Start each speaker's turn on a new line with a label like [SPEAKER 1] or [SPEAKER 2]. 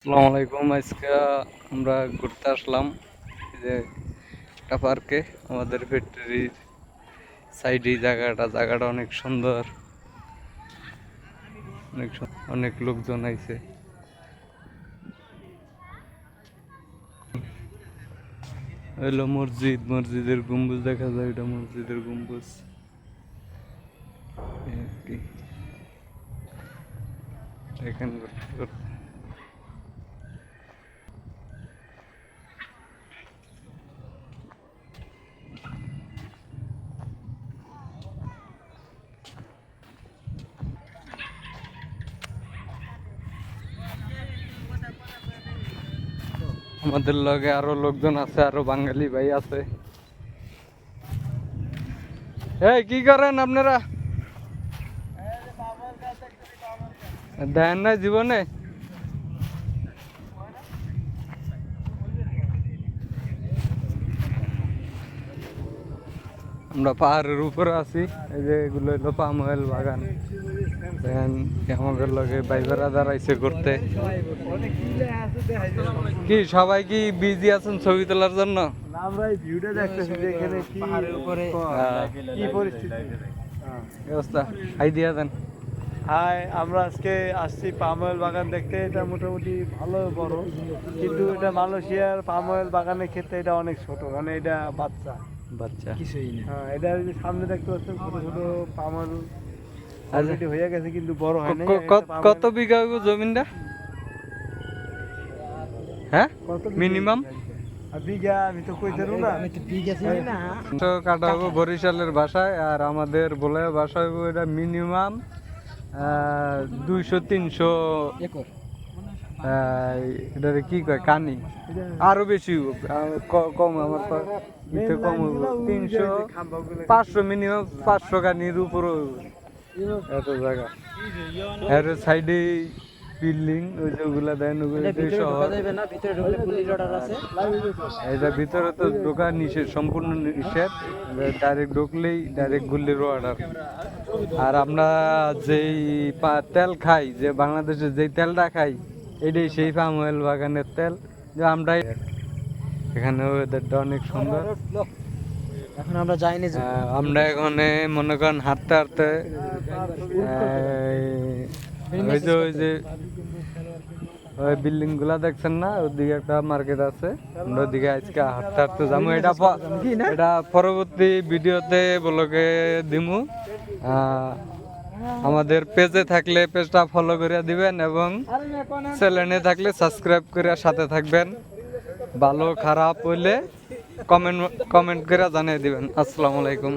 [SPEAKER 1] আসসালামু আলাইকুম। আজকে আমরা ঘুরতে আসলাম এই যে একটা পার্কে। আমাদের ফ্যাক্টরির সাইডে জায়গাটা অনেক সুন্দর, অনেক লোকজন আইছে। হইলো মসজিদের গম্বুজ দেখা যায়, এটা মসজিদের গম্বুজ। এই আর কি। এখানে আমাদের লগে আরো লোকজন আছে, আরো বাঙালি ভাই আছে। এই কি করেন আপনারা? দেন না জীবনে? আমরা পাহাড়ের উপরে আছি। এই যে এগুলো হলো পাম অয়েল বাগান। দেখেন আমাদের লগে বাইবেরা দাঁড়াইছে করতে। কি সবাই কি বিজি আছেন ছবি তোলার জন্য?
[SPEAKER 2] আমরা এই ভিউটা দেখতেছি যে এখানে কি পাহাড়ের উপরে কি পরিস্থিতি
[SPEAKER 1] ব্যবস্থা হাই দিয়া দেন।
[SPEAKER 2] হাই, আমরা আজকে আসছি পাম অয়েল বাগান দেখতে। এটা মোটামুটি ভালো বড়, কিন্তু এটা মালয়েশিয়ার পাম অয়েল বাগানের ক্ষেত্রে এটা অনেক ছোট, মানে এটা বাচ্চা
[SPEAKER 1] কিছুই না।
[SPEAKER 2] হ্যাঁ, এটা যদি সামনে দেখতে পাচ্ছেন ছোট ছোট পাম অয়েল অলরেডি হয়ে গেছে, কিন্তু বড় হয় নাই।
[SPEAKER 1] কত বিঘা হইব জমিনটা? হ্যাঁ, মিনিমাম
[SPEAKER 2] বিঘা আমি তো কইতে পারবো না, আমি তো বিঘা চিনি না।
[SPEAKER 1] তো কাটা হবো বরিশালের ভাষায়, আর আমাদের বলে ভাষা হইব এটা মিনিমাম 200-300
[SPEAKER 2] একর।
[SPEAKER 1] এটারে কি কয় কানি, আরো বেশি হইব, কম আমার ইতে কম হইব 300-500, মিনিমাম 500 কানির উপরে এত জায়গা। এর সাইডে বিল্ডিং, ওই যে ওগুলা দেন শহর। এটা ভিতরে তো ঢোকা নিষেধ, সম্পূর্ণ নিষেধ। ডাইরেক্ট ঢুকলেই ডাইরেক্ট গুল্লির অর্ডার। আর আমরা যেই তেল খাই, যে বাংলাদেশে যেই তেলটা খাই, এটাই সেই পাম অয়েল বাগানের তেল। যে আমরা এখানে ওয়েদারটা অনেক সুন্দর।
[SPEAKER 2] এখন আমরা যাইনি,
[SPEAKER 1] আমরা এখানে মনে করেন হাঁটতে হাঁটতে ওই যে ওই বিল্ডিং গুলা দেখছেন না, ওদিকে একটা মার্কেট আছে, আমরা ওদিকে আজকে হাঁটতে হাঁটতে যাবো। এটা পরবর্তী ভিডিওতে ব্লগে দিমু। আমাদের পেজে থাকলে পেজটা ফলো করে দিবেন, এবং চ্যানেলে থাকলে সাবস্ক্রাইব করে সাথে থাকবেন। ভালো খারাপ হইলে কমেন্ট করে জানিয়ে দিবেন। আসসালামু আলাইকুম।